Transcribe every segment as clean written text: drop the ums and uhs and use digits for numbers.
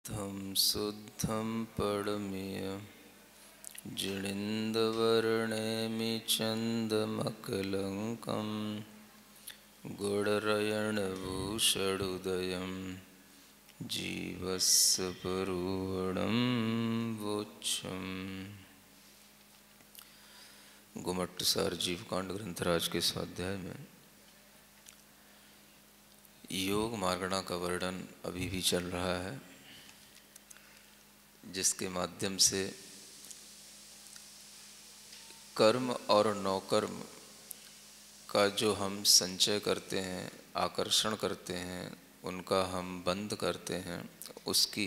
शुद्धं शुद्धं परमेय जिणिन्दवर्णेमि चन्दमकलङ्कं गुणरयणभूषणोदयं जीवस्य परुवणं वोच्छम्। गुमट्टसार जीवकांड ग्रंथराज के स्वाध्याय में योग मार्गणा का वर्णन अभी भी चल रहा है, जिसके माध्यम से कर्म और नौकर्म का जो हम संचय करते हैं, आकर्षण करते हैं, उनका हम बंद करते हैं, उसकी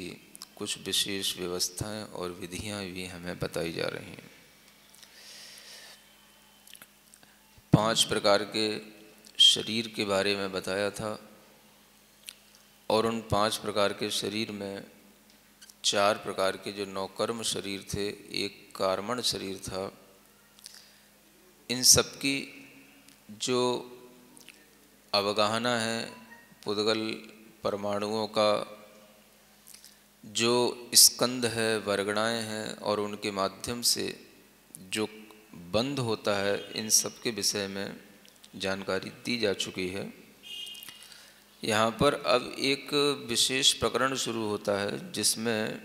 कुछ विशेष व्यवस्थाएं और विधियां भी हमें बताई जा रही हैं। 5 प्रकार के शरीर के बारे में बताया था और उन 5 प्रकार के शरीर में 4 प्रकार के जो नौकर्म शरीर थे, एक कार्मण शरीर था। इन सब की जो अवगाहना है, पुद्गल परमाणुओं का जो स्कंद है, वर्गणाएं हैं और उनके माध्यम से जो बंध होता है, इन सब के विषय में जानकारी दी जा चुकी है। यहाँ पर अब एक विशेष प्रकरण शुरू होता है, जिसमें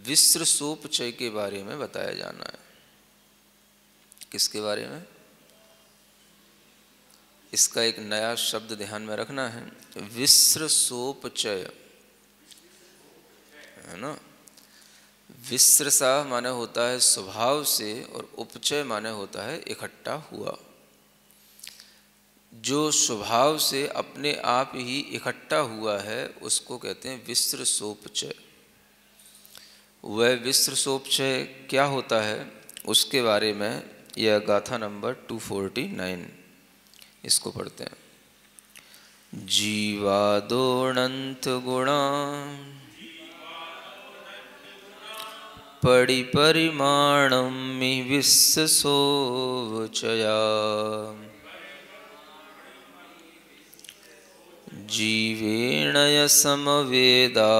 विस्रसोपचय के बारे में बताया जाना है। किसके बारे में? इसका एक नया शब्द ध्यान में रखना है, विस्रसोपचय, है ना। विस्रसा माने होता है स्वभाव से और उपचय माने होता है इकट्ठा हुआ। जो स्वभाव से अपने आप ही इकट्ठा हुआ है उसको कहते हैं विस्रसोपचय। वह विस्रसोपचय क्या होता है, उसके बारे में यह गाथा नंबर 249, इसको पढ़ते हैं। जीवादोऽनंत गुणा परिपरिमाणं विस्रसोपचया जीवेण य समवेदा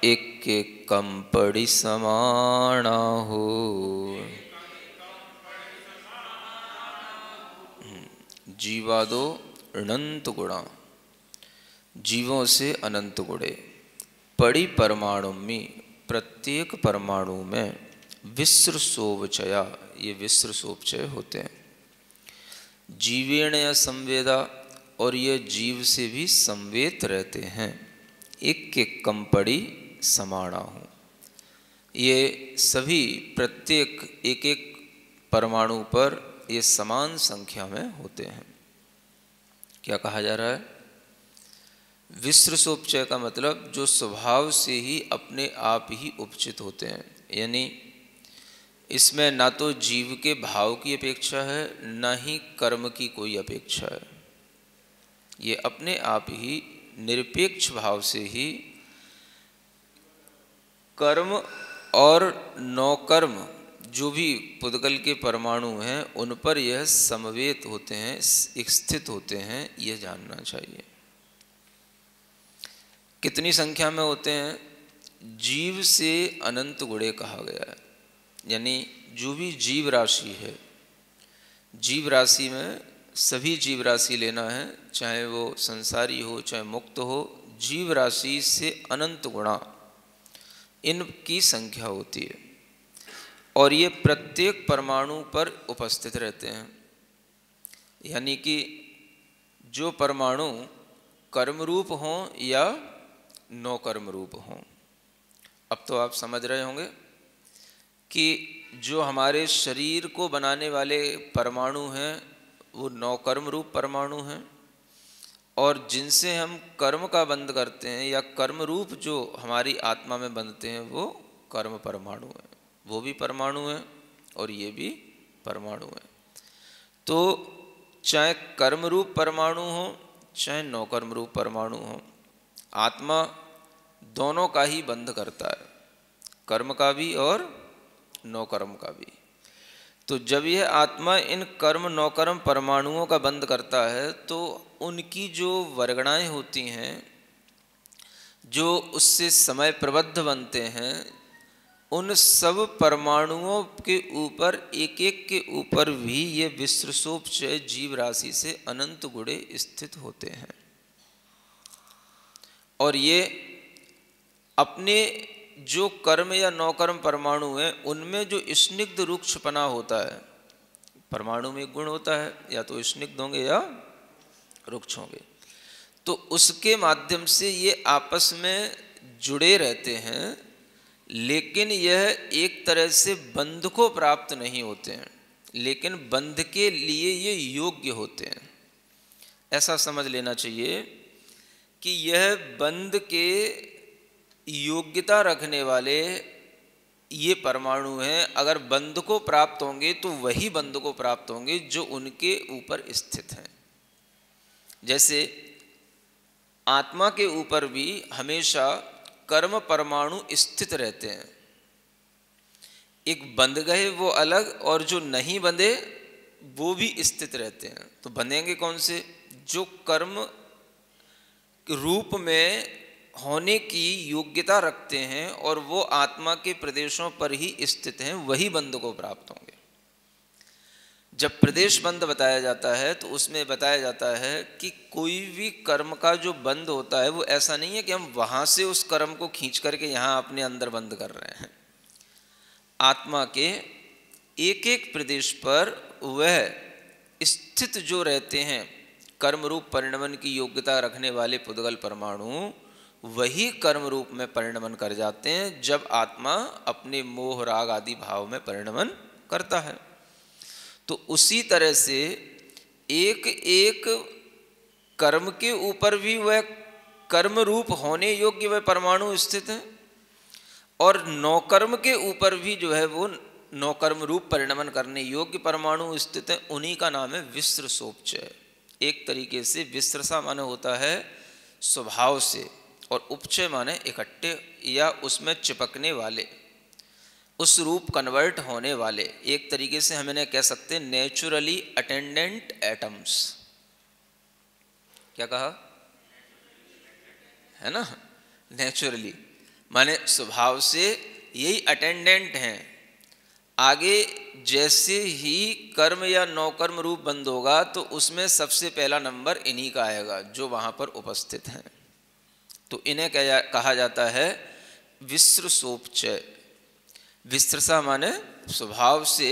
एक पड़ी समाना हो। जीवादो अनंत गुणा, जीवों से अनंत गुणे, पड़ी परमाणु में, प्रत्येक परमाणु में, विस्रसोपचया, ये विस्रसोपचय होते हैं। जीवेण या संवेदा, और ये जीव से भी संवेद रहते हैं। एक पड़ी समाणा हूँ, ये सभी प्रत्येक एक एक परमाणु पर ये समान संख्या में होते हैं। क्या कहा जा रहा है? विस्रसोपचय का मतलब जो स्वभाव से ही अपने आप ही उपचित होते हैं, यानी इसमें ना तो जीव के भाव की अपेक्षा है, ना ही कर्म की कोई अपेक्षा है। ये अपने आप ही निरपेक्ष भाव से ही कर्म और नौकर्म जो भी पुद्गल के परमाणु हैं, उन पर यह समवेत होते हैं, स्थित होते हैं, यह जानना चाहिए। कितनी संख्या में होते हैं? जीव से अनंत गुणे कहा गया है, यानी जो भी जीव राशि है, जीव राशि में सभी जीव राशि लेना है, चाहे वो संसारी हो चाहे मुक्त हो, जीव राशि से अनंत गुणा इनकी संख्या होती है और ये प्रत्येक परमाणु पर उपस्थित रहते हैं। यानी कि जो परमाणु कर्म रूप हों या नौकर्म रूप हों। अब तो आप समझ रहे होंगे कि जो हमारे शरीर को बनाने वाले परमाणु हैं वो नौकर्म रूप परमाणु हैं, और जिनसे हम कर्म का बंध करते हैं या कर्म रूप जो हमारी आत्मा में बंधते हैं वो कर्म परमाणु हैं। वो भी परमाणु हैं और ये भी परमाणु हैं। तो चाहे कर्म रूप परमाणु हो चाहे नौकर्म रूप परमाणु हो, आत्मा दोनों का ही बंध करता है, कर्म का भी और नौकर्म का भी। तो जब यह आत्मा इन कर्म नौकर्म परमाणुओं का बंद करता है तो उनकी जो वर्गणाएं होती हैं, जो उससे समय प्रबद्ध बनते हैं, उन सब परमाणुओं के ऊपर एक एक के ऊपर भी ये विश्रसोपचय जीव राशि से अनंत गुणे स्थित होते हैं। और ये अपने जो कर्म या नौकर्म परमाणु हैं उनमें जो स्निग्ध रुक्षपना होता है, परमाणु में एक गुण होता है, या तो स्निग्ध होंगे या रुक्ष होंगे, तो उसके माध्यम से ये आपस में जुड़े रहते हैं, लेकिन यह एक तरह से बंध को प्राप्त नहीं होते हैं, लेकिन बंध के लिए ये योग्य होते हैं। ऐसा समझ लेना चाहिए कि यह बंध के योग्यता रखने वाले ये परमाणु हैं। अगर बंध को प्राप्त होंगे तो वही बंध को प्राप्त होंगे जो उनके ऊपर स्थित हैं। जैसे आत्मा के ऊपर भी हमेशा कर्म परमाणु स्थित रहते हैं। एक बंध गए वो अलग, और जो नहीं बंधे वो भी स्थित रहते हैं। तो बंधेंगे कौन से? जो कर्म रूप में होने की योग्यता रखते हैं और वो आत्मा के प्रदेशों पर ही स्थित हैं, वही बंध को प्राप्त होंगे। जब प्रदेश बंध बताया जाता है तो उसमें बताया जाता है कि कोई भी कर्म का जो बंध होता है वो ऐसा नहीं है कि हम वहाँ से उस कर्म को खींच करके यहाँ अपने अंदर बंद कर रहे हैं। आत्मा के एक एक प्रदेश पर वह स्थित जो रहते हैं कर्म रूप परिणमन की योग्यता रखने वाले पुद्गल परमाणु, वही कर्म रूप में परिणमन कर जाते हैं जब आत्मा अपने मोह राग आदि भाव में परिणमन करता है। तो उसी तरह से एक एक कर्म के ऊपर भी वह कर्म रूप होने योग्य वह परमाणु स्थित हैं, और नौकर्म के ऊपर भी जो है वो नौकर्म रूप परिणमन करने योग्य परमाणु स्थित हैं। उन्हीं का नाम है विश्रसोपचय। एक तरीके से विश्रसा माने होता है स्वभाव से, और उपचय माने इकट्ठे या उसमें चिपकने वाले, उस रूप कन्वर्ट होने वाले। एक तरीके से हम इन्हें कह सकते हैं नेचुरली अटेंडेंट एटम्स। क्या कहा है ना? नेचुरली माने स्वभाव से यही अटेंडेंट हैं। आगे जैसे ही कर्म या नौकर्म रूप बंद होगा तो उसमें सबसे पहला नंबर इन्हीं का आएगा जो वहाँ पर उपस्थित हैं। तो इन्हें कहा जाता है विश्रसोपचय। विश्रसा माने स्वभाव से,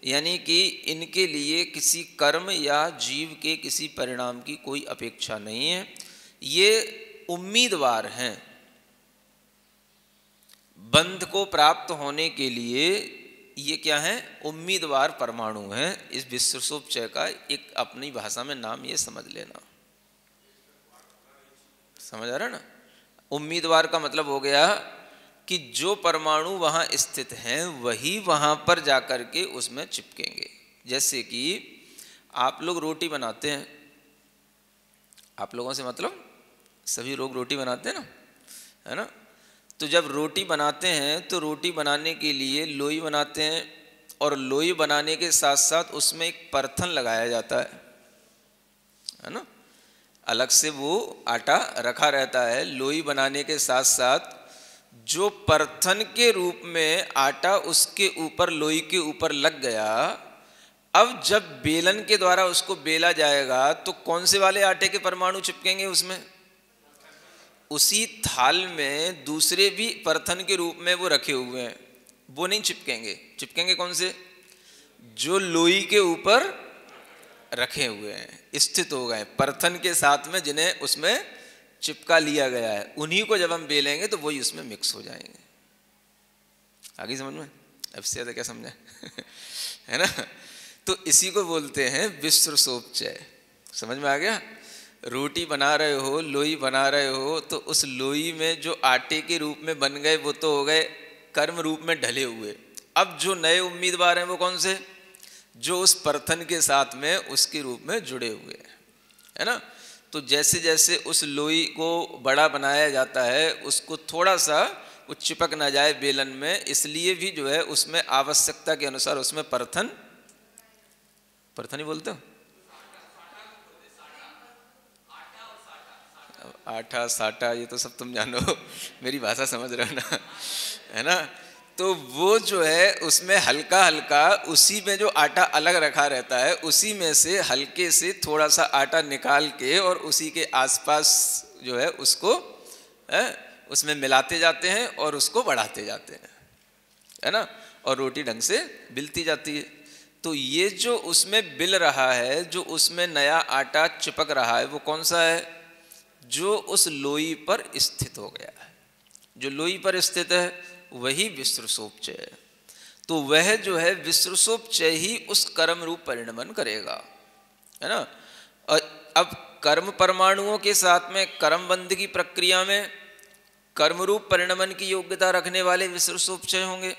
यानी कि इनके लिए किसी कर्म या जीव के किसी परिणाम की कोई अपेक्षा नहीं है। ये उम्मीदवार हैं बंध को प्राप्त होने के लिए। ये क्या है? उम्मीदवार परमाणु हैं। इस विश्रसोपचय का एक अपनी भाषा में नाम ये समझ लेना। समझ आ रहा ना? उम्मीदवार का मतलब हो गया कि जो परमाणु वहाँ स्थित हैं वही वहाँ पर जाकर के उसमें चिपकेंगे। जैसे कि आप लोग रोटी बनाते हैं, आप लोगों से मतलब सभी लोग रोटी बनाते हैं ना, है ना? तो जब रोटी बनाते हैं तो रोटी बनाने के लिए लोई बनाते हैं, और लोई बनाने के साथ साथ उसमें एक परथन लगाया जाता है ना? अलग से वो आटा रखा रहता है। लोई बनाने के साथ साथ जो परथन के रूप में आटा उसके ऊपर लोई के ऊपर लग गया, अब जब बेलन के द्वारा उसको बेला जाएगा तो कौन से वाले आटे के परमाणु चिपकेंगे उसमें? उसी थाल में दूसरे भी परथन के रूप में वो रखे हुए हैं, वो नहीं चिपकेंगे। चिपकेंगे कौन से? जो लोई के ऊपर रखे हुए हैं, स्थित हो गए परथन के साथ में, जिन्हें उसमें चिपका लिया गया है, उन्हीं को जब हम बेलेंगे तो वही उसमें मिक्स हो जाएंगे। आगे समझ में? अब से ज़्यादा क्या समझे? है ना? तो इसी को बोलते हैं विश्रसोपचय। समझ में आ गया? रोटी बना रहे हो, लोई बना रहे हो, तो उस लोई में जो आटे के रूप में बन गए वो तो हो गए कर्म रूप में ढले हुए। अब जो नए उम्मीदवार हैं वो कौन से? जो उस परथन के साथ में उसके रूप में जुड़े हुए हैं, है ना? तो जैसे जैसे उस लोई को बड़ा बनाया जाता है, उसको थोड़ा सा वो चिपक ना जाए बेलन में, इसलिए भी जो है उसमें आवश्यकता के अनुसार उसमें परथन परथा नहीं बोलते हो? आटा साटा ये तो सब तुम जानो, मेरी भाषा समझ रहे हो ना, है ना। तो वो जो है उसमें हल्का हल्का उसी में जो आटा अलग रखा रहता है उसी में से हल्के से थोड़ा सा आटा निकाल के और उसी के आसपास जो है उसको उसमें मिलाते जाते हैं और उसको बढ़ाते जाते हैं, है ना, और रोटी ढंग से बिलती जाती है। तो ये जो उसमें बिल रहा है, जो उसमें नया आटा चिपक रहा है, वो कौन सा है? जो उस लोई पर स्थित हो गया है। जो लोई पर स्थित है वही विसृसोपचय है। तो वह जो है विसृसोपचय ही उस कर्म रूप परिणमन करेगा, है ना। और अब कर्म परमाणुओं के साथ में कर्म बंध की प्रक्रिया में कर्म रूप परिणमन की योग्यता रखने वाले विसृसोपचय होंगे,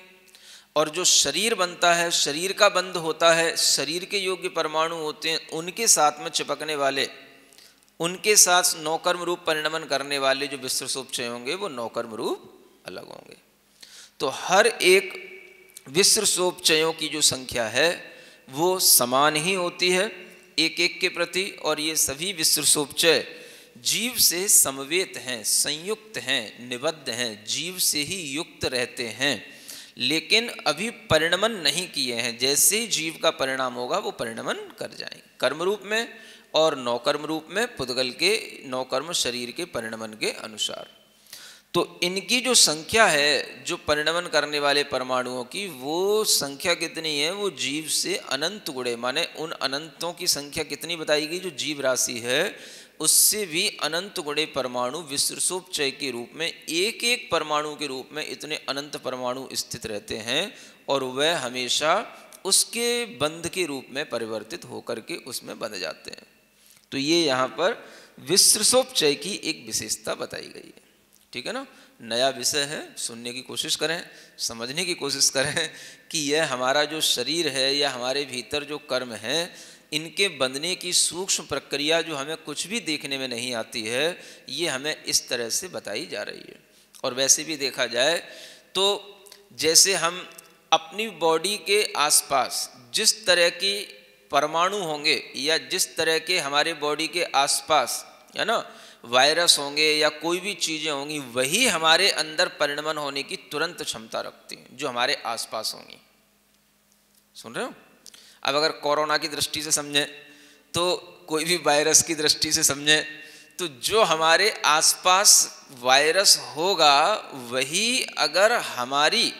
और जो शरीर बनता है, शरीर का बंध होता है, शरीर के योग्य परमाणु होते हैं, उनके साथ में चिपकने वाले, उनके साथ नौकर्म रूप परिणमन करने वाले जो विसृसोपचय होंगे वो नौकर्म रूप अलग होंगे। तो हर एक विसृसोपचयों की जो संख्या है वो समान ही होती है एक एक के प्रति, और ये सभी विसृसोपचय जीव से समवेत हैं, संयुक्त हैं, निबद्ध हैं, जीव से ही युक्त रहते हैं, लेकिन अभी परिणमन नहीं किए हैं। जैसे ही जीव का परिणाम होगा वो परिणमन कर जाएंगे, कर्म रूप में और नौकर्म रूप में, पुद्गल के नौकर्म शरीर के परिणमन के अनुसार। तो इनकी जो संख्या है, जो परिणमन करने वाले परमाणुओं की, वो संख्या कितनी है? वो जीव से अनंत गुणे, माने उन अनंतों की संख्या कितनी बताई गई? जो जीव राशि है उससे भी अनंत गुणे परमाणु विसृसोपचय के रूप में, एक एक परमाणु के रूप में इतने अनंत परमाणु स्थित रहते हैं, और वह हमेशा उसके बंध के रूप में परिवर्तित होकर के उसमें बंध जाते हैं। तो ये यहाँ पर विसृसोपचय की एक विशेषता बताई गई है, ठीक है ना। नया विषय है, सुनने की कोशिश करें, समझने की कोशिश करें कि यह हमारा जो शरीर है या हमारे भीतर जो कर्म है, इनके बंधने की सूक्ष्म प्रक्रिया जो हमें कुछ भी देखने में नहीं आती है, ये हमें इस तरह से बताई जा रही है। और वैसे भी देखा जाए तो जैसे हम अपनी बॉडी के आसपास जिस तरह की परमाणु होंगे या जिस तरह के हमारे बॉडी के आसपास, है ना, वायरस होंगे या कोई भी चीज़ें होंगी, वही हमारे अंदर परिणमन होने की तुरंत क्षमता रखती हैं जो हमारे आसपास होंगी। सुन रहे हो? अब अगर कोरोना की दृष्टि से समझें, तो कोई भी वायरस की दृष्टि से समझें, तो जो हमारे आसपास वायरस होगा वही अगर हमारी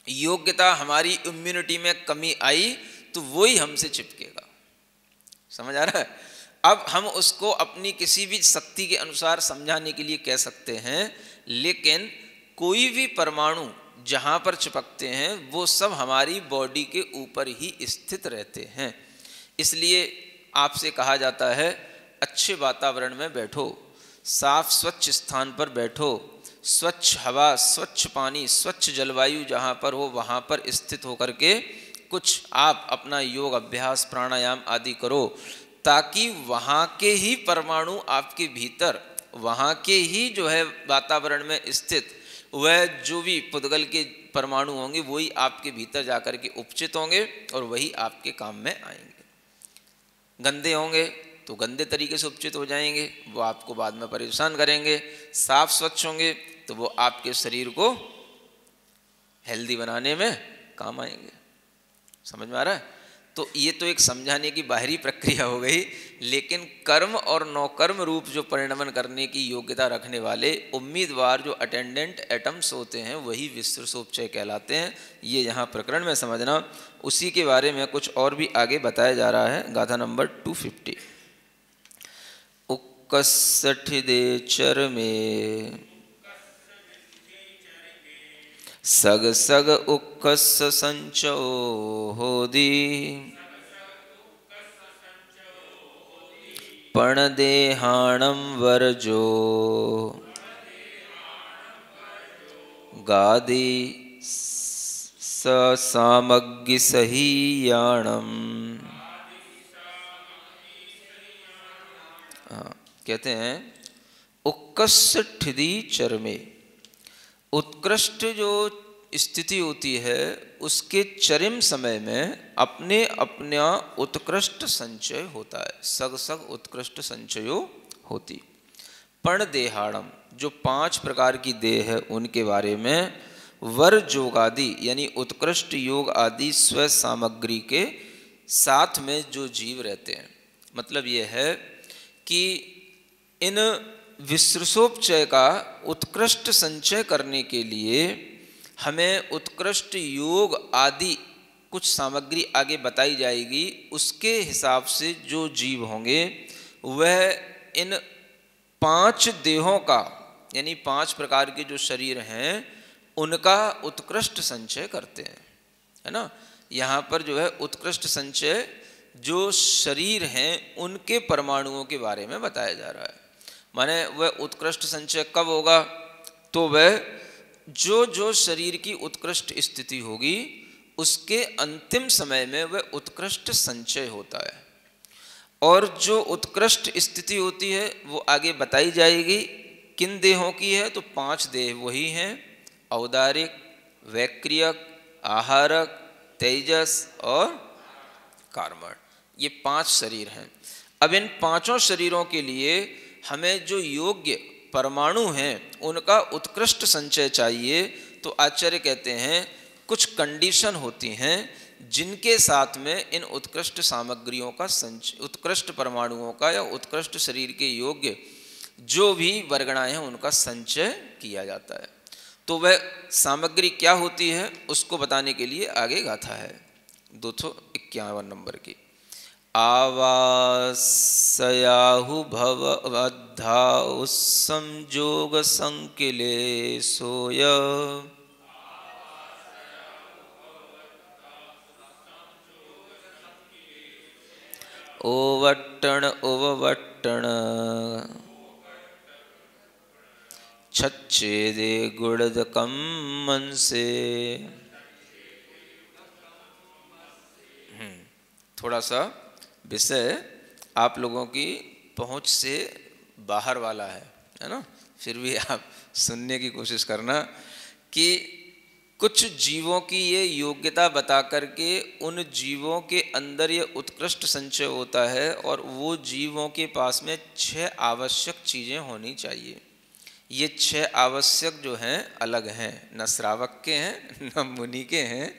योग्यता, हमारी इम्यूनिटी में कमी आई तो वही हमसे चिपकेगा। समझ आ रहा है? अब हम उसको अपनी किसी भी शक्ति के अनुसार समझाने के लिए कह सकते हैं, लेकिन कोई भी परमाणु जहाँ पर चिपकते हैं वो सब हमारी बॉडी के ऊपर ही स्थित रहते हैं। इसलिए आपसे कहा जाता है अच्छे वातावरण में बैठो, साफ स्वच्छ स्थान पर बैठो, स्वच्छ हवा, स्वच्छ पानी, स्वच्छ जलवायु जहाँ पर हो वहाँ पर स्थित होकर के कुछ आप अपना योग अभ्यास प्राणायाम आदि करो, ताकि वहाँ के ही परमाणु आपके भीतर, वहाँ के ही जो है वातावरण में स्थित वह जो भी पुद्गल के परमाणु होंगे वही आपके भीतर जाकर के उपचित होंगे और वही आपके काम में आएंगे। गंदे होंगे तो गंदे तरीके से उपचित हो जाएंगे, वो आपको बाद में परेशान करेंगे। साफ स्वच्छ होंगे तो वो आपके शरीर को हेल्दी बनाने में काम आएंगे। समझ में आ रहा है? तो ये तो एक समझाने की बाहरी प्रक्रिया हो गई, लेकिन कर्म और नौकर्म रूप जो परिणमन करने की योग्यता रखने वाले उम्मीदवार जो अटेंडेंट एटम्स होते हैं वही विसृसोपचय कहलाते हैं। ये यहाँ प्रकरण में समझना, उसी के बारे में कुछ और भी आगे बताया जा रहा है। गाथा नंबर 250। उक्कसठिदे चरमे सग सग उक्कस संचो होदी पणदेहाणम वरजो गादी सामग्गी सहीयाणम। कहते हैं उत्कृष्ट चरमे, उत्कृष्ट जो स्थिति होती है उसके चरम समय में अपने अपना उत्कृष्ट संचय होता है, सग सग उत्कृष्ट संचयो होती। पण देहाड़म, जो 5 प्रकार की देह है उनके बारे में वर जोगादि यानी उत्कृष्ट योग आदि स्व सामग्री के साथ में जो जीव रहते हैं, मतलब यह है कि इन विश्रसोपचय का उत्कृष्ट संचय करने के लिए हमें उत्कृष्ट योग आदि कुछ सामग्री आगे बताई जाएगी। उसके हिसाब से जो जीव होंगे वह इन 5 देहों का यानी 5 प्रकार के जो शरीर हैं उनका उत्कृष्ट संचय करते हैं, है ना। यहाँ पर जो है उत्कृष्ट संचय जो शरीर हैं उनके परमाणुओं के बारे में बताया जा रहा है। माने वह उत्कृष्ट संचय कब होगा, तो वह जो जो शरीर की उत्कृष्ट स्थिति होगी उसके अंतिम समय में वह उत्कृष्ट संचय होता है। और जो उत्कृष्ट स्थिति होती है वो आगे बताई जाएगी किन देहों की है, तो 5 देह वही हैं, औदारिक, वैक्रियक, आहारक, तेजस और कार्मण, ये 5 शरीर हैं। अब इन 5 शरीरों के लिए हमें जो योग्य परमाणु हैं उनका उत्कृष्ट संचय चाहिए। तो आचार्य कहते हैं कुछ कंडीशन होती हैं जिनके साथ में इन उत्कृष्ट सामग्रियों का संचय, उत्कृष्ट परमाणुओं का या उत्कृष्ट शरीर के योग्य जो भी वर्गणाएं हैं उनका संचय किया जाता है। तो वह सामग्री क्या होती है उसको बताने के लिए आगे गाथा है 251 नंबर की। आवासयाहु भवद्धा उत्संजोग संकिले सोय ओवट्टण ओवट्टण छच्छेदे गुड़दकम मन से। थोड़ा सा विषय आप लोगों की पहुंच से बाहर वाला है ना, फिर भी आप सुनने की कोशिश करना कि कुछ जीवों की ये योग्यता बता करके उन जीवों के अंदर ये उत्कृष्ट संचय होता है और वो जीवों के पास में 6 आवश्यक चीज़ें होनी चाहिए। ये 6 आवश्यक जो हैं अलग हैं, न श्रावक के हैं न मुनि के हैं।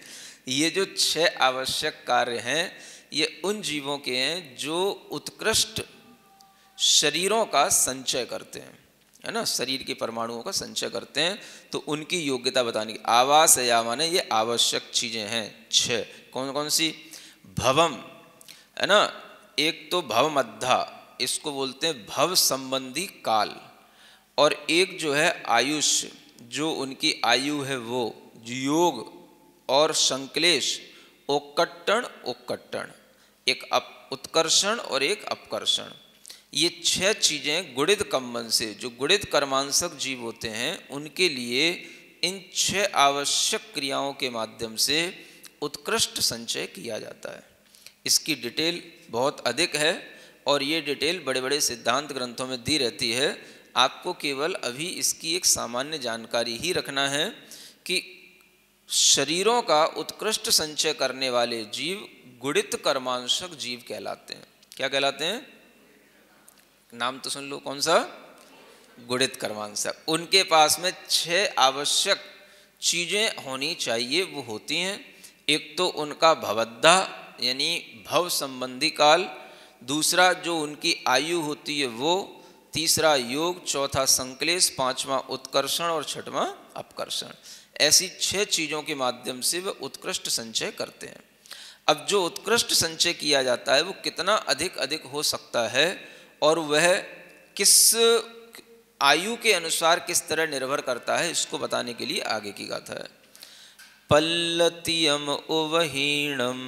ये जो 6 आवश्यक कार्य हैं ये उन जीवों के हैं जो उत्कृष्ट शरीरों का संचय करते हैं, है ना, शरीर के परमाणुओं का संचय करते हैं। तो उनकी योग्यता बताने की आवास या माने ये आवश्यक चीज़ें हैं 6। कौन कौन सी? भवम, है ना, एक तो भवमद्धा, इसको बोलते हैं भव संबंधी काल। और एक जो है आयुष्य, जो उनकी आयु है वो। योग और संक्लेश, ओक्कट्टण ओक्कट्टण, एक उत्कर्षण और एक अपकर्षण। ये 6 चीज़ें गुणित कम्मन से, जो गुणित कर्मांशक जीव होते हैं उनके लिए इन 6 आवश्यक क्रियाओं के माध्यम से उत्कृष्ट संचय किया जाता है। इसकी डिटेल बहुत अधिक है और ये डिटेल बड़े बड़े सिद्धांत ग्रंथों में दी रहती है। आपको केवल अभी इसकी एक सामान्य जानकारी ही रखना है कि शरीरों का उत्कृष्ट संचय करने वाले जीव गुणित कर्मांशक जीव कहलाते हैं। क्या कहलाते हैं? नाम तो सुन लो, कौन सा? गुणित कर्मांशक। उनके पास में 6 आवश्यक चीज़ें होनी चाहिए, वो होती हैं। एक तो उनका भवद्धा यानी भव संबंधी काल, दूसरा जो उनकी आयु होती है वो, तीसरा योग, चौथा संक्लेश, पांचवा उत्कर्षण और छठवां अपकर्षण। ऐसी 6 चीज़ों के माध्यम से वह उत्कृष्ट संचय करते हैं। अब जो उत्कृष्ट संचय किया जाता है वो कितना अधिक हो सकता है और वह किस आयु के अनुसार किस तरह निर्भर करता है, इसको बताने के लिए आगे की गाथा है। पल्लतियम उवहीणम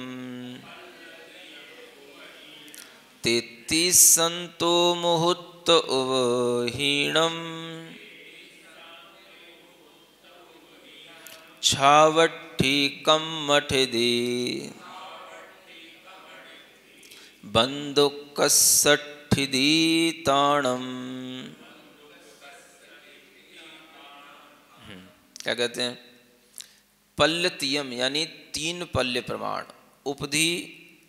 33 संतो मुहुत उवहीणम छावट्ठी कम्मठदे बंदुकसठिदी ताणम। क्या कहते हैं? पल्लतीयम यानी 3 पल्य प्रमाण, उपधि,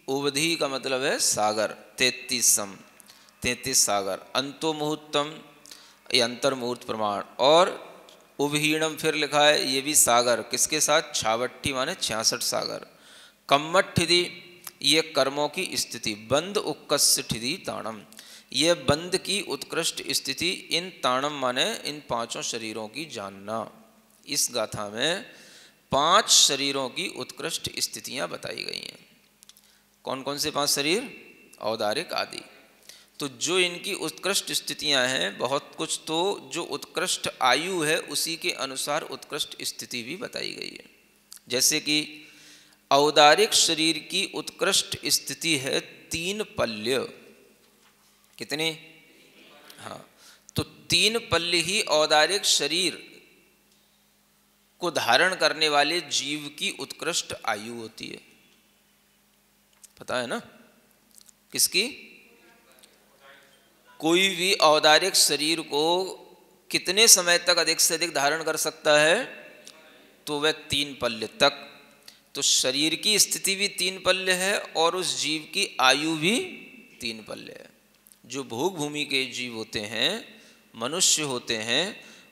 उवधि का मतलब है सागर, 33 सागर, अंतोमुहूर्तम ये अंतर्मुहूर्त प्रमाण, और उवहीणम फिर लिखा है ये भी सागर, किसके साथ, छावट्ठी माने 66 सागर, कम्मठिधि ये कर्मों की स्थिति, बंध उक्कस्य ठिधि ताणम ये बंध की उत्कृष्ट स्थिति, इन ताणम माने इन 5 शरीरों की जानना। इस गाथा में 5 शरीरों की उत्कृष्ट स्थितियां बताई गई हैं। कौन कौन से 5 शरीर, औदारिक आदि। तो जो इनकी उत्कृष्ट स्थितियां हैं, बहुत कुछ तो जो उत्कृष्ट आयु है उसी के अनुसार उत्कृष्ट स्थिति भी बताई गई है। जैसे कि औदारिक शरीर की उत्कृष्ट स्थिति है 3 पल्य, कितने, हाँ, तो 3 पल्य ही औदारिक शरीर को धारण करने वाले जीव की उत्कृष्ट आयु होती है। पता है ना किसकी, कोई भी औदारिक शरीर को कितने समय तक अधिक से अधिक धारण कर सकता है, तो वह 3 पल्य तक। तो शरीर की स्थिति भी 3 पल्य है और उस जीव की आयु भी 3 पल्य है। जो भोग भूमि के जीव होते हैं, मनुष्य होते हैं,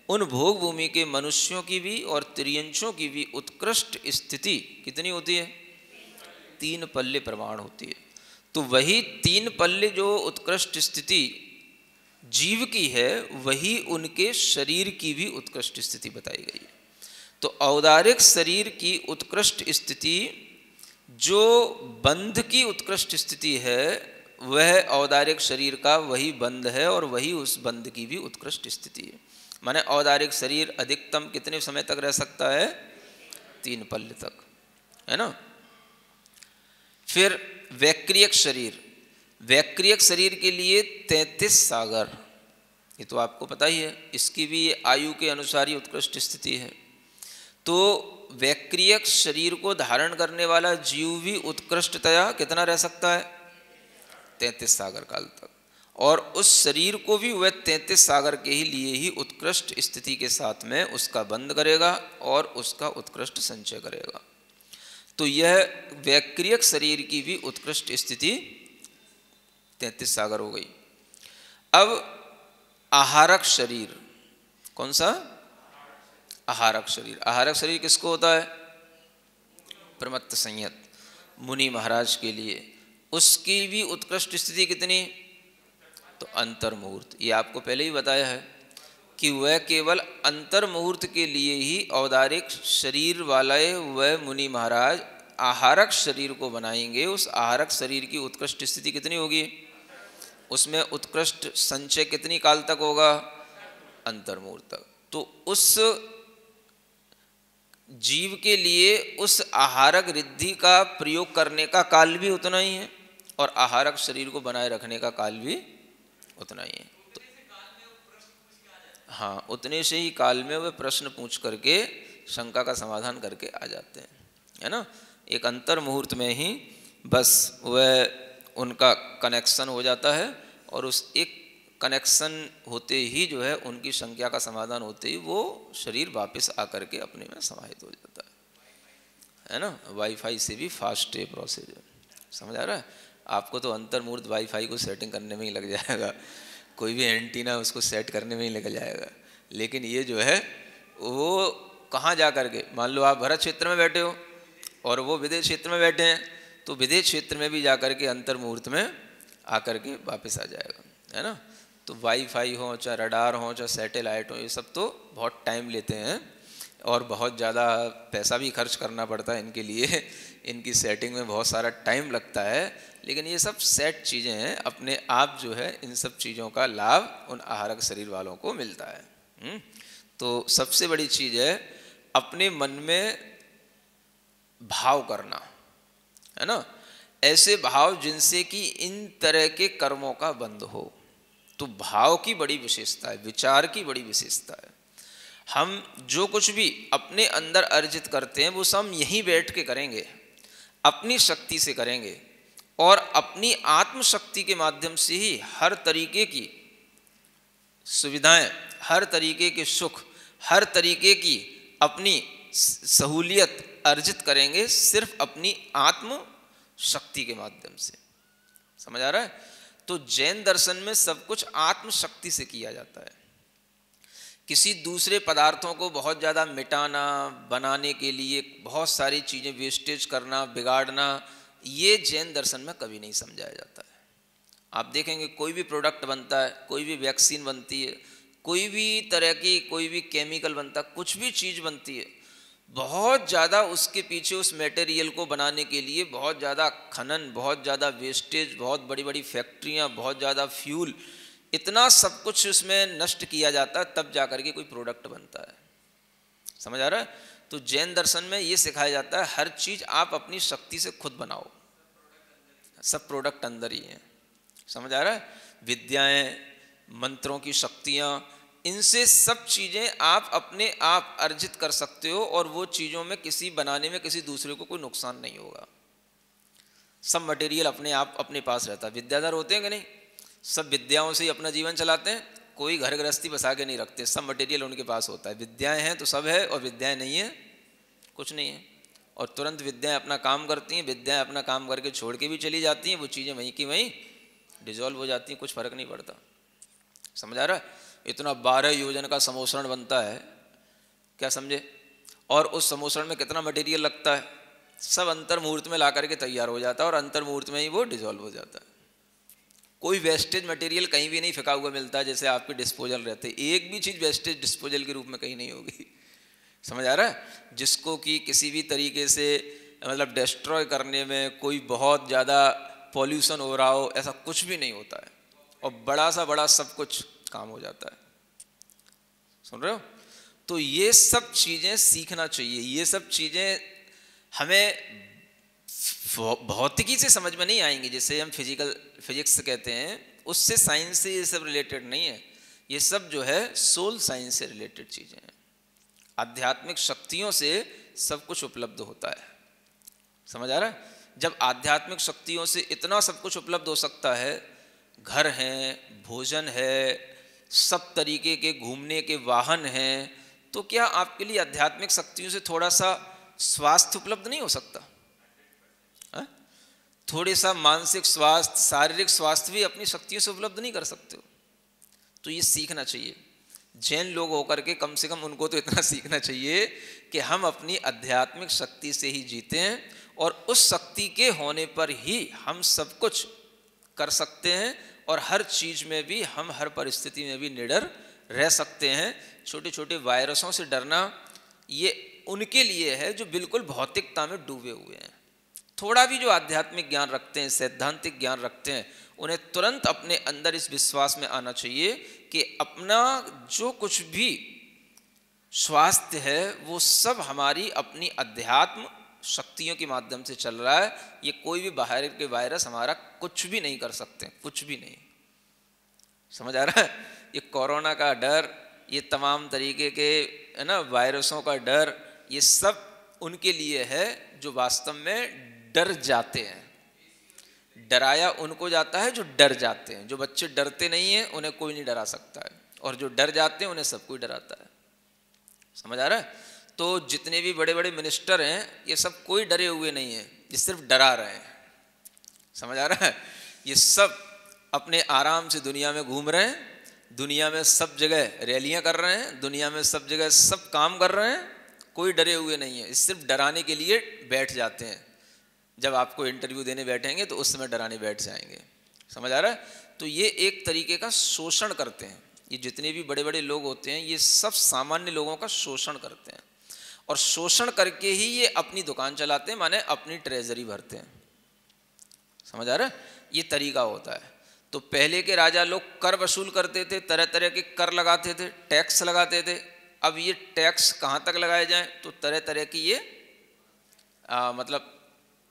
उन भोग भूमि के मनुष्यों की भी और त्रियंशों की भी उत्कृष्ट स्थिति कितनी होती है, 3 पल्य प्रमाण होती है। तो वही 3 पल्य जो उत्कृष्ट स्थिति जीव की है, वही उनके शरीर की भी उत्कृष्ट स्थिति बताई गई है। तो औदारिक शरीर की उत्कृष्ट स्थिति, जो बंध की उत्कृष्ट स्थिति है, वह औदारिक शरीर का वही बंध है और वही उस बंध की भी उत्कृष्ट स्थिति है। माने औदारिक शरीर अधिकतम कितने समय तक रह सकता है, 3 पल्य तक, है ना। फिर वैक्रियक शरीर, वैक्रियक शरीर के लिए 33 सागर, ये तो आपको पता ही है, इसकी भी आयु के अनुसार ही उत्कृष्ट स्थिति है। तो वैक्रियक शरीर को धारण करने वाला जीव भी उत्कृष्टतया कितना रह सकता है, 33 सागर काल तक, और उस शरीर को भी वह 33 सागर के ही लिए ही उत्कृष्ट स्थिति के साथ में उसका बंध करेगा और उसका उत्कृष्ट संचय करेगा। तो यह वैक्रियक शरीर की भी उत्कृष्ट स्थिति 33 सागर हो गई। अब आहारक शरीर, कौन सा, आहारक शरीर। आहारक शरीर किसको होता है, प्रमत्त संयत मुनि महाराज के लिए, उसकी भी उत्कृष्ट स्थिति कितनी, तो अंतर्मुहूर्त। ये आपको पहले ही बताया है कि वह केवल अंतर्मुहूर्त के लिए ही औदारिक शरीर वाले वह मुनि महाराज आहारक शरीर को बनाएंगे। उस आहारक शरीर की उत्कृष्ट स्थिति कितनी होगी, उसमें उत्कृष्ट संचय कितनी काल तक होगा, अंतर्मुहूर्त तक। तो उस जीव के लिए उस आहारक रिद्धि का प्रयोग करने का काल भी उतना ही है और आहारक शरीर को बनाए रखने का काल भी उतना ही है। तो हाँ, उतने से ही काल में वे प्रश्न पूछ करके शंका का समाधान करके आ जाते हैं, है ना। एक अंतर मुहूर्त में ही बस वह उनका कनेक्शन हो जाता है और उस एक कनेक्शन होते ही जो है उनकी शंका का समाधान होते ही वो शरीर वापस आकर के अपने में समाहित हो जाता है ना। वाईफाई से भी फास्ट है प्रोसीजर, समझ आ रहा है आपको। तो अंतर्मुहूर्त वाईफाई को सेटिंग करने में ही लग जाएगा, कोई भी एंटीना उसको सेट करने में ही लग जाएगा। लेकिन ये जो है वो कहाँ जा कर के, मान लो आप भरत क्षेत्र में बैठे हो और वो विदेश क्षेत्र में बैठे हैं, तो विदेश क्षेत्र में भी जा कर के अंतर्मुहूर्त में आकर के वापस आ जाएगा, है ना। तो वाईफाई हो चाहे रडार हो चाहे सैटेलाइट हो, ये सब तो बहुत टाइम लेते हैं और बहुत ज़्यादा पैसा भी खर्च करना पड़ता है इनके लिए, इनकी सेटिंग में बहुत सारा टाइम लगता है। लेकिन ये सब सेट चीज़ें हैं, अपने आप जो है इन सब चीज़ों का लाभ उन आहारक शरीर वालों को मिलता है। तो सबसे बड़ी चीज़ है अपने मन में भाव करना, है ना, ऐसे भाव जिनसे कि इन तरह के कर्मों का बंध हो। तो भाव की बड़ी विशेषता है, विचार की बड़ी विशेषता है। हम जो कुछ भी अपने अंदर अर्जित करते हैं वो सब हम यहीं बैठ के करेंगे, अपनी शक्ति से करेंगे और अपनी आत्मशक्ति के माध्यम से ही हर तरीके की सुविधाएं, हर तरीके के सुख, हर तरीके की अपनी सहूलियत अर्जित करेंगे सिर्फ अपनी आत्म शक्ति के माध्यम से। समझ आ रहा है? तो जैन दर्शन में सब कुछ आत्म शक्ति से किया जाता है। किसी दूसरे पदार्थों को बहुत ज़्यादा मिटाना, बनाने के लिए बहुत सारी चीज़ें वेस्टेज करना, बिगाड़ना, ये जैन दर्शन में कभी नहीं समझाया जाता है। आप देखेंगे कोई भी प्रोडक्ट बनता है, कोई भी वैक्सीन बनती है, कोई भी तरह की कोई भी केमिकल बनता है, कुछ भी चीज़ बनती है, बहुत ज़्यादा उसके पीछे उस मटेरियल को बनाने के लिए बहुत ज़्यादा खनन, बहुत ज़्यादा वेस्टेज, बहुत बड़ी बड़ी फैक्ट्रियाँ, बहुत ज़्यादा फ्यूल, इतना सब कुछ उसमें नष्ट किया जाता है, तब जा कर के कोई प्रोडक्ट बनता है। समझ आ रहा है? तो जैन दर्शन में ये सिखाया जाता है हर चीज़ आप अपनी शक्ति से खुद बनाओ, सब प्रोडक्ट अंदर ही हैं। समझ आ रहा है? विद्याएं, मंत्रों की शक्तियाँ, इनसे सब चीज़ें आप अपने आप अर्जित कर सकते हो और वो चीज़ों में किसी बनाने में किसी दूसरे को कोई नुकसान नहीं होगा। सब मटेरियल अपने आप अपने पास रहता है। विद्याधर होते हैं कि नहीं? सब विद्याओं से ही अपना जीवन चलाते हैं, कोई घर गृहस्थी बसा के नहीं रखते, सब मटेरियल उनके पास होता है। विद्याएं हैं तो सब है, और विद्याएं नहीं है कुछ नहीं है। और तुरंत विद्याएं अपना काम करती हैं, विद्याएं अपना काम करके छोड़ के भी चली जाती हैं, वो चीज़ें वहीं की वहीं डिजॉल्व हो जाती हैं, कुछ फर्क नहीं पड़ता। समझ आ रहा है? इतना 12 योजन का समोसरण बनता है, क्या समझे? और उस समोसरण में कितना मटेरियल लगता है, सब अंतर मुहूर्त में ला करके तैयार हो जाता है और अंतर मुहूर्त में ही वो डिजॉल्व हो जाता है। कोई वेस्टेज मटेरियल कहीं भी नहीं फेंका हुआ मिलता है, जैसे आपके डिस्पोजल रहते, एक भी चीज़ वेस्टेज डिस्पोजल के रूप में कहीं नहीं होगी। समझ आ रहा है? जिसको कि किसी भी तरीके से मतलब डिस्ट्रॉय करने में कोई बहुत ज़्यादा पॉल्यूशन हो रहा हो, ऐसा कुछ भी नहीं होता है, और बड़ा सा बड़ा सब कुछ काम हो जाता है। सुन रहे हो? तो ये सब चीज़ें सीखना चाहिए। ये सब चीज़ें हमें भौतिकी से समझ में नहीं आएंगी, जैसे हम फिजिक्स कहते हैं, उससे साइंस से ये सब रिलेटेड नहीं है। ये सब जो है सोल साइंस से रिलेटेड चीज़ें हैं। आध्यात्मिक शक्तियों से सब कुछ उपलब्ध होता है। समझ आ रहा है? जब आध्यात्मिक शक्तियों से इतना सब कुछ उपलब्ध हो सकता है, घर हैं, भोजन है, सब तरीके के घूमने के वाहन हैं, तो क्या आपके लिए आध्यात्मिक शक्तियों से थोड़ा सा स्वास्थ्य उपलब्ध नहीं हो सकता? थोड़े सा मानसिक स्वास्थ्य, शारीरिक स्वास्थ्य भी अपनी शक्तियों से उपलब्ध नहीं कर सकते हो? तो ये सीखना चाहिए। जैन लोग होकर के कम से कम उनको तो इतना सीखना चाहिए कि हम अपनी आध्यात्मिक शक्ति से ही जीते हैं, और उस शक्ति के होने पर ही हम सब कुछ कर सकते हैं, और हर चीज़ में भी हम हर परिस्थिति में भी निडर रह सकते हैं। छोटे छोटे वायरसों से डरना ये उनके लिए है जो बिल्कुल भौतिकता में डूबे हुए हैं। थोड़ा भी जो आध्यात्मिक ज्ञान रखते हैं, सैद्धांतिक ज्ञान रखते हैं, उन्हें तुरंत अपने अंदर इस विश्वास में आना चाहिए कि अपना जो कुछ भी स्वास्थ्य है वो सब हमारी अपनी अध्यात्म शक्तियों के माध्यम से चल रहा है। ये कोई भी बाहर के वायरस हमारा कुछ भी नहीं कर सकते, कुछ भी नहीं। समझ आ रहा है? ये कोरोना का डर, ये तमाम तरीके के है ना वायरसों का डर, ये सब उनके लिए है जो वास्तव में डर जाते हैं। डराया उनको जाता है जो डर जाते हैं। जो बच्चे डरते नहीं हैं उन्हें कोई नहीं डरा सकता है, और जो डर जाते हैं उन्हें सब कोई डराता है। समझ आ रहा है? तो जितने भी बड़े बड़े मिनिस्टर हैं ये सब कोई डरे हुए नहीं हैं, ये सिर्फ डरा रहे हैं। समझ आ रहा है? ये सब अपने आराम से दुनिया में घूम रहे हैं, दुनिया में सब जगह रैलियां कर रहे हैं, दुनिया में सब जगह सब काम कर रहे हैं, कोई डरे हुए नहीं है। सिर्फ डराने के लिए बैठ जाते हैं। जब आपको इंटरव्यू देने बैठेंगे तो उस समय डराने बैठ जाएंगे। समझ आ रहा है? तो ये एक तरीके का शोषण करते हैं। ये जितने भी बड़े बड़े लोग होते हैं ये सब सामान्य लोगों का शोषण करते हैं, और शोषण करके ही ये अपनी दुकान चलाते हैं, माने अपनी ट्रेजरी भरते हैं। समझ आ रहा है? ये तरीका होता है। तो पहले के राजा लोग कर वसूल करते थे, तरह तरह के कर लगाते थे, टैक्स लगाते थे। अब ये टैक्स कहाँ तक लगाए जाएं, तो तरह तरह की ये मतलब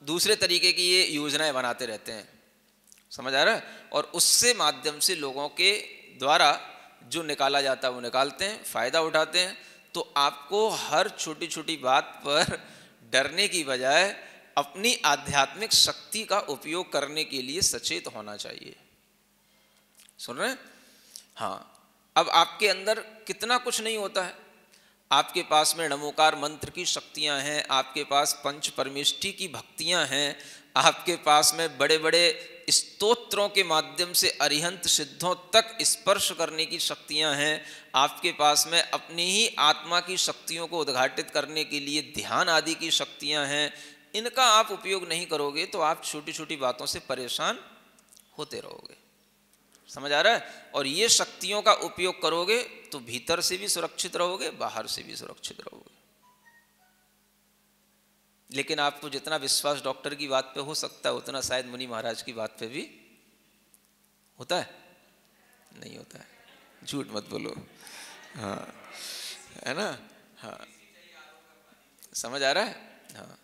दूसरे तरीके की ये योजनाएं बनाते रहते हैं। समझ आ रहा है? और उससे माध्यम से लोगों के द्वारा जो निकाला जाता है वो निकालते हैं, फ़ायदा उठाते हैं। तो आपको हर छोटी छोटी बात पर डरने की बजाय अपनी आध्यात्मिक शक्ति का उपयोग करने के लिए सचेत होना चाहिए। सुन रहे हैं? हाँ। अब आपके अंदर कितना कुछ नहीं होता है। आपके पास में नमोकार मंत्र की शक्तियां हैं, आपके पास पंच परमेष्ठी की भक्तियां हैं, आपके पास में बड़े बड़े स्तोत्रों के माध्यम से अरिहंत सिद्धों तक स्पर्श करने की शक्तियां हैं, आपके पास में अपनी ही आत्मा की शक्तियों को उद्घाटित करने के लिए ध्यान आदि की शक्तियां हैं। इनका आप उपयोग नहीं करोगे तो आप छोटी छोटी बातों से परेशान होते रहोगे। समझ आ रहा है? और ये शक्तियों का उपयोग करोगे तो भीतर से भी सुरक्षित रहोगे, बाहर से भी सुरक्षित रहोगे। लेकिन आपको जितना विश्वास डॉक्टर की बात पे हो सकता है उतना शायद मुनि महाराज की बात पे भी होता है? नहीं होता है। झूठ मत बोलो। हाँ, है ना? हाँ, समझ आ रहा है? हाँ,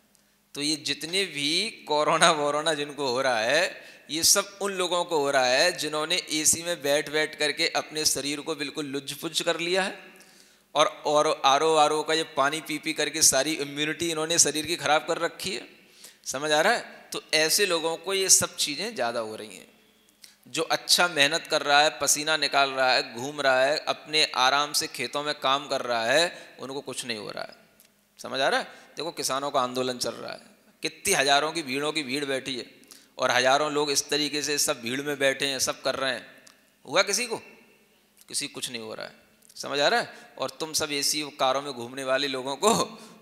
तो ये जितने भी कोरोना जिनको हो रहा है, ये सब उन लोगों को हो रहा है जिन्होंने एसी में बैठ बैठ करके अपने शरीर को बिल्कुल लुज्ज-पुज्ज कर लिया है, और आरओ का ये पानी पी पी करके सारी इम्यूनिटी इन्होंने शरीर की खराब कर रखी है। समझ आ रहा है? तो ऐसे लोगों को ये सब चीज़ें ज़्यादा हो रही हैं। जो अच्छा मेहनत कर रहा है, पसीना निकाल रहा है, घूम रहा है, अपने आराम से खेतों में काम कर रहा है, उनको कुछ नहीं हो रहा है। समझ आ रहा है? देखो किसानों का आंदोलन चल रहा है, कितनी हजारों की भीड़ बैठी है, और हजारों लोग इस तरीके से सब भीड़ में बैठे हैं, सब कर रहे हैं। हुआ किसी को? किसी कुछ नहीं हो रहा है। समझ आ रहा है? और तुम सब एसी कारों में घूमने वाले लोगों को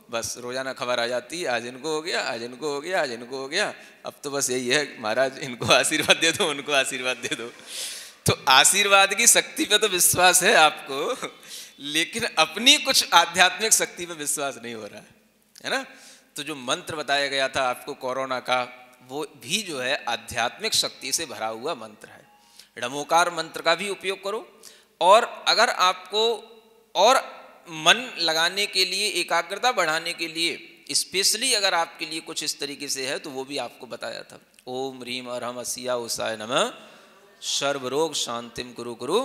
बस रोजाना खबर आ जाती है, आज इनको हो गया, आज इनको हो गया, आज इनको हो गया। अब तो बस यही है, महाराज इनको आशीर्वाद दे दो, उनको आशीर्वाद दे दो। तो आशीर्वाद की शक्ति पे तो विश्वास है आपको, लेकिन अपनी कुछ आध्यात्मिक शक्ति पे विश्वास नहीं हो रहा है ना? तो जो मंत्र बताया गया था आपको कोरोना का, वो भी जो है आध्यात्मिक शक्ति से भरा हुआ मंत्र है। नमोकार मंत्र का भी उपयोग करो, और अगर आपको और मन लगाने के लिए, एकाग्रता बढ़ाने के लिए स्पेशली अगर आपके लिए कुछ इस तरीके से है तो वो भी आपको बताया था। ओम ह्रीम अरहम अस्या उषाय नमः सर्वरोग शांतिम कुरु कुरु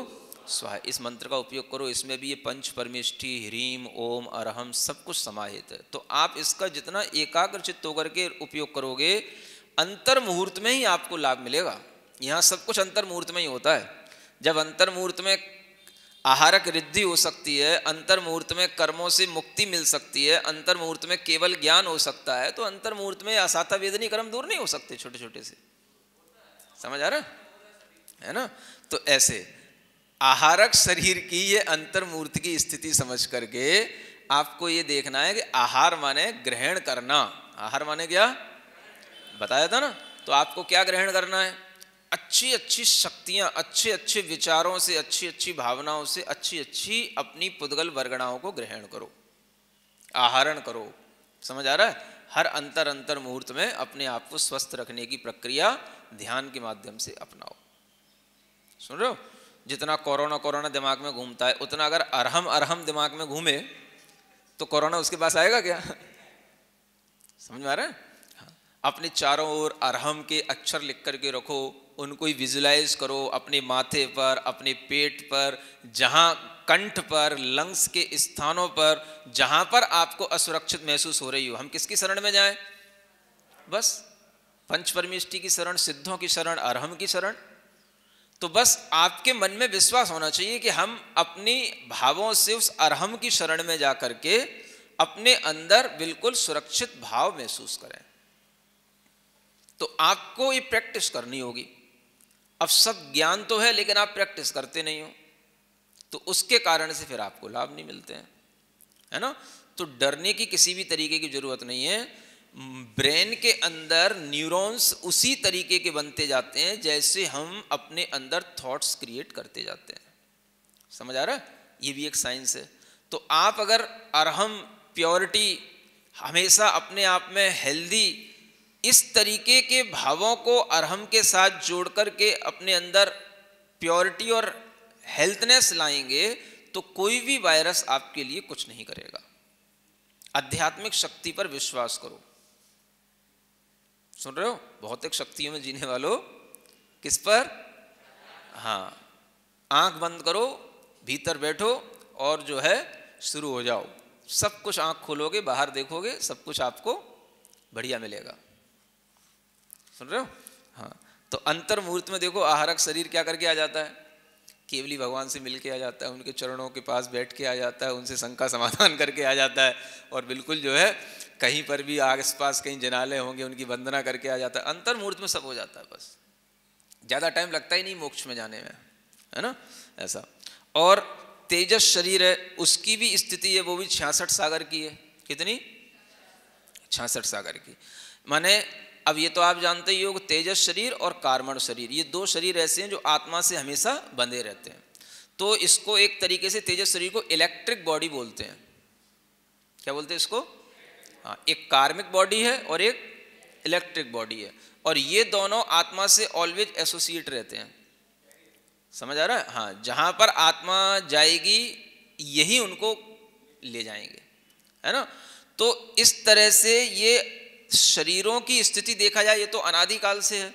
स्वाहा। इस मंत्र का उपयोग करो। इसमें भी ये पंच परमेष्ठी, ह्रीम, ओम, अरहम सब कुछ समाहित है। तो आप इसका जितना एकाग्रचित्त होकर के उपयोग करोगे, अंतर मुहूर्त में ही आपको लाभ मिलेगा। यहाँ सब कुछ अंतर मुहूर्त में ही होता है। जब अंतर मुहूर्त में आहारक रिद्धि हो सकती है, अंतर मुहूर्त में कर्मों से मुक्ति मिल सकती है, अंतर मुहूर्त में केवल ज्ञान हो सकता है, तो अंतर मुहूर्त में असाता वेदनी कर्म दूर नहीं हो सकते छोटे छोटे से। समझ आ रहा है ना? तो ऐसे आहारक शरीर की ये अंतर मुहूर्त की स्थिति समझ करके आपको ये देखना है कि आहार माने ग्रहण करना। आहार माने क्या बताया था ना? तो आपको क्या ग्रहण करना है? अच्छी अच्छी शक्तियां, अच्छे अच्छे विचारों से, अच्छी अच्छी भावनाओं से, अच्छी अच्छी अपनी पुद्गल वर्गणाओं को ग्रहण करो, आहरण करो। समझ आ रहा है? हर अंतर मुहूर्त में अपने आप को स्वस्थ रखने की प्रक्रिया ध्यान के माध्यम से अपनाओ। सुन रहे हो? जितना कोरोना दिमाग में घूमता है, उतना अगर अरहम दिमाग में घूमे तो कोरोना उसके पास आएगा क्या? समझ में आ रहा है? अपने चारों ओर अरहम के अक्षर लिख करके रखो, उनको ही विजुलाइज करो अपने माथे पर, अपने पेट पर, जहाँ कंठ पर, लंग्स के स्थानों पर, जहाँ पर आपको असुरक्षित महसूस हो रही हो। हम किसकी शरण में जाएं? बस पंच परमेष्ठी की शरण, सिद्धों की शरण, अरहम की शरण। तो बस आपके मन में विश्वास होना चाहिए कि हम अपनी भावों से उस अरहम की शरण में जा करके अपने अंदर बिल्कुल सुरक्षित भाव महसूस करें। तो आपको ये प्रैक्टिस करनी होगी। अब सब ज्ञान तो है लेकिन आप प्रैक्टिस करते नहीं हो, तो उसके कारण से फिर आपको लाभ नहीं मिलते हैं, है ना? तो डरने की किसी भी तरीके की जरूरत नहीं है। ब्रेन के अंदर न्यूरॉन्स उसी तरीके के बनते जाते हैं जैसे हम अपने अंदर थॉट्स क्रिएट करते जाते हैं। समझ आ रहा है? ये भी एक साइंस है। तो आप अगर अरहम प्योरिटी, हमेशा अपने आप में हेल्दी, इस तरीके के भावों को अरहम के साथ जोड़ करके अपने अंदर प्योरिटी और हेल्थनेस लाएंगे तो कोई भी वायरस आपके लिए कुछ नहीं करेगा। आध्यात्मिक शक्ति पर विश्वास करो। सुन रहे हो? भौतिक शक्तियों में जीने वालों, किस पर? हाँ, आंख बंद करो, भीतर बैठो और जो है शुरू हो जाओ। सब कुछ आंख खोलोगे, बाहर देखोगे, सब कुछ आपको बढ़िया मिलेगा। सुन रहे हो? हाँ, तो अंतर मुहूर्त में देखो आहारक शरीर क्या करके आ जाता है केवली भगवान से मिल के आ जाता है, उनके चरणों के पास बैठ के आ जाता है, उनसे शंका समाधान करके आ जाता है, और बिल्कुल जो है कहीं पर भी आस पास कहीं जनालय होंगे उनकी वंदना करके आ जाता है, अंतर्मुहूर्त में सब हो जाता है, बस ज़्यादा टाइम लगता ही नहीं मोक्ष में जाने में, है ना ऐसा। और तेजस शरीर है, उसकी भी स्थिति है, वो भी 66 सागर की है। कितनी? 66 सागर की। माने अब ये तो आप जानते ही हो, तेजस शरीर और कार्मण शरीर, ये दो शरीर ऐसे हैं जो आत्मा से हमेशा बंधे रहते हैं। तो इसको एक तरीके से तेजस शरीर को इलेक्ट्रिक बॉडी बोलते हैं। क्या बोलते हैं इसको? हाँ, एक कार्मिक बॉडी है और एक इलेक्ट्रिक बॉडी है, और ये दोनों आत्मा से ऑलवेज एसोसिएट रहते हैं। समझ आ रहा है? हाँ, जहाँ पर आत्मा जाएगी यही उनको ले जाएंगे, है ना। तो इस तरह से ये शरीरों की स्थिति देखा जाए, ये तो अनादिकाल से है,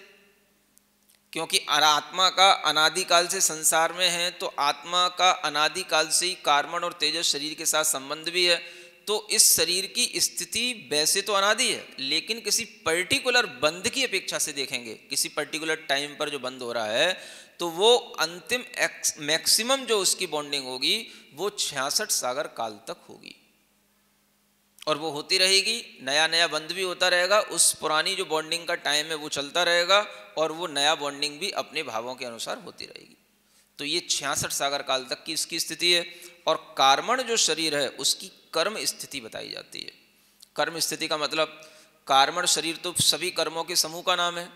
क्योंकि आत्मा का अनादिकाल से संसार में है, तो आत्मा का अनादिकाल से ही कार्मण और तेजस शरीर के साथ संबंध भी है। तो इस शरीर की स्थिति वैसे तो अनादि है, लेकिन किसी पर्टिकुलर बंध की अपेक्षा से देखेंगे, किसी पर्टिकुलर टाइम पर जो बंद हो रहा है, तो वो अंतिम मैक्सिमम जो उसकी बॉन्डिंग होगी वो 66 सागर काल तक होगी, और वो होती रहेगी। नया नया बंध भी होता रहेगा, उस पुरानी जो बॉन्डिंग का टाइम है वो चलता रहेगा, और वो नया बॉन्डिंग भी अपने भावों के अनुसार होती रहेगी। तो ये 66 सागर काल तक की इसकी स्थिति है। और कार्मण जो शरीर है उसकी कर्म स्थिति बताई जाती है। कर्म स्थिति का मतलब, कार्मण शरीर तो सभी कर्मों के समूह का नाम है,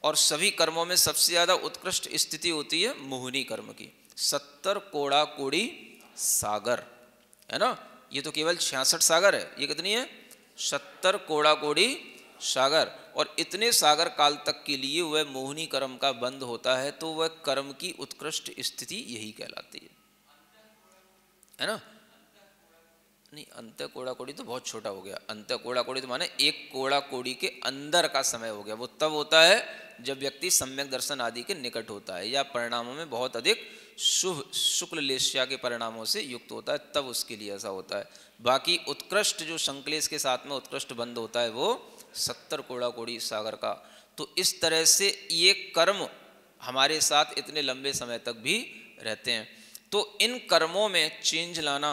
और सभी कर्मों में सबसे ज़्यादा उत्कृष्ट स्थिति होती है मोहिनी कर्म की। 70 कोड़ा कोड़ी सागर, है ना। ये तो केवल 66 सागर है, ये कितनी है? 70 कोड़ा कोड़ी सागर। और इतने सागर काल तक के लिए वह मोहिनी कर्म का बंध होता है, तो वह कर्म की उत्कृष्ट स्थिति यही कहलाती है ना। नहीं, अंत कोड़ा कोड़ी तो बहुत छोटा हो गया। अंत कोड़ा कोड़ी तो माने एक कोड़ा कोड़ी के अंदर का समय हो गया। वो तब होता है जब व्यक्ति सम्यक दर्शन आदि के निकट होता है, या परिणामों में बहुत अधिक शुभ शुक्ल लेश्या के परिणामों से युक्त होता है, तब उसके लिए ऐसा होता है। बाकी उत्कृष्ट जो संक्लेश के साथ में उत्कृष्ट बंध होता है वो 70 कोड़ा कोड़ी सागर का। तो इस तरह से ये कर्म हमारे साथ इतने लंबे समय तक भी रहते हैं। तो इन कर्मों में चेंज लाना,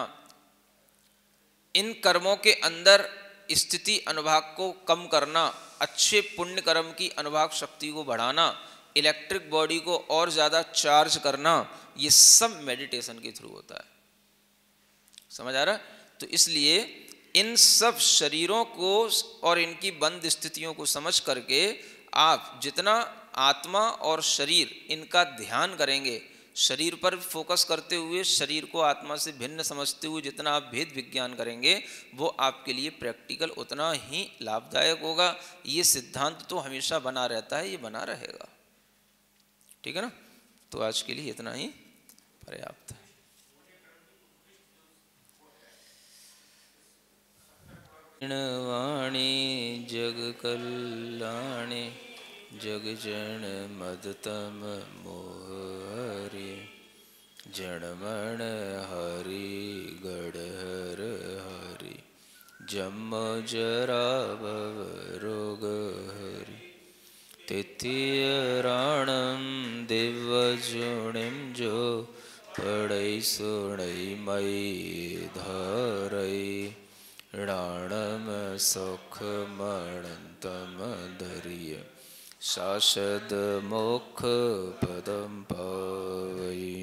इन कर्मों के अंदर स्थिति अनुभाग को कम करना, अच्छे पुण्य कर्म की अनुभाग शक्ति को बढ़ाना, इलेक्ट्रिक बॉडी को और ज़्यादा चार्ज करना, ये सब मेडिटेशन के थ्रू होता है। समझ आ रहा है? तो इसलिए इन सब शरीरों को और इनकी बंद स्थितियों को समझ करके आप जितना आत्मा और शरीर इनका ध्यान करेंगे, शरीर पर फोकस करते हुए शरीर को आत्मा से भिन्न समझते हुए जितना आप भेद विज्ञान करेंगे, वो आपके लिए प्रैक्टिकल उतना ही लाभदायक होगा। ये सिद्धांत तो हमेशा बना रहता है, ये बना रहेगा। ठीक है ना। तो आज के लिए इतना ही पर्याप्त है। वाणी जग कल्याणी जग जन मदतम मोहरी जड़मण हरि गढ़हर हरि जम जरा भव रोग हरि तिथिय राणम दिव्य जुणिम जो पढ़ई सुणई मई धरई राणम सुख मणंतम धरिय शाश्वत मोक्ष पदम पावई।